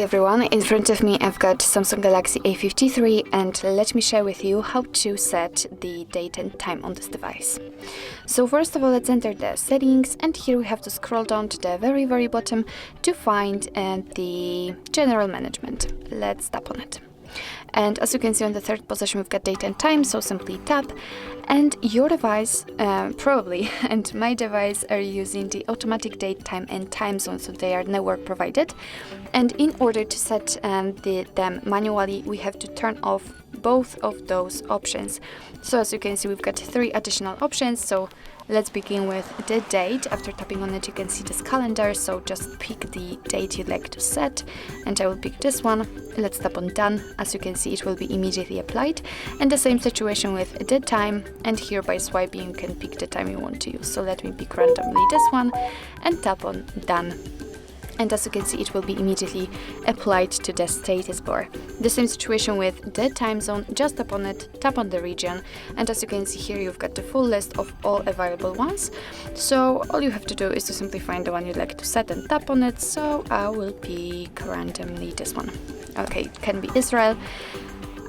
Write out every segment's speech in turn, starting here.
everyone, in front of me I've got Samsung Galaxy A53 and let me share with you how to set the date and time on this device. So first of all, let's enter the settings, and here we have to scroll down to the very bottom to find the general management. Let's tap on it. And as you can see on the third position we've got date and time, so simply tap, and your device probably and my device are using the automatic date, time and time zone, so they are network provided, and in order to set them manually we have to turn off both of those options. So as you can see we've got 3 additional options, so let's begin with the date. After tapping on it you can see this calendar, so just pick the date you'd like to set, and I will pick this one. Let's tap on done. As you can see it will be immediately applied, and the same situation with the time, and here by swiping you can pick the time you want to use. So let me pick randomly this one and tap on done. And as you can see it will be immediately applied to the status bar. The same situation with the time zone, just tap on it, tap on the region, and as you can see here you've got the full list of all available ones. So all you have to do is to simply find the one you'd like to set and tap on it. So I will pick randomly this one. Okay, it can be Israel.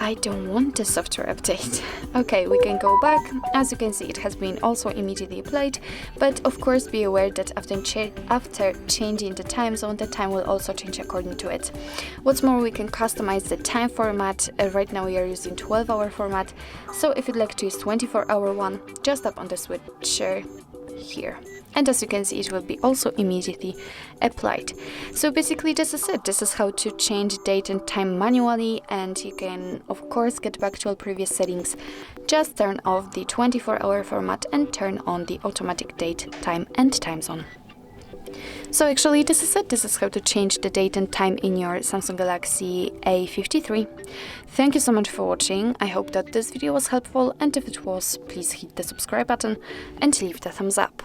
I don't want the software update. Okay, we can go back. As you can see it has been also immediately applied, but of course be aware that after changing the time zone, the time will also change according to it. What's more, we can customize the time format. Right now we are using 12-hour format, so if you'd like to use 24-hour one, just tap on the switcher here. And as you can see it will be also immediately applied. So basically this is it. This is how to change date and time manually, and you can of course get back to all previous settings. Just turn off the 24-hour format and turn on the automatic date, time and time zone. So actually this is it. This is how to change the date and time in your Samsung Galaxy A53. Thank you so much for watching. I hope that this video was helpful, and if it was, please hit the subscribe button and leave the thumbs up.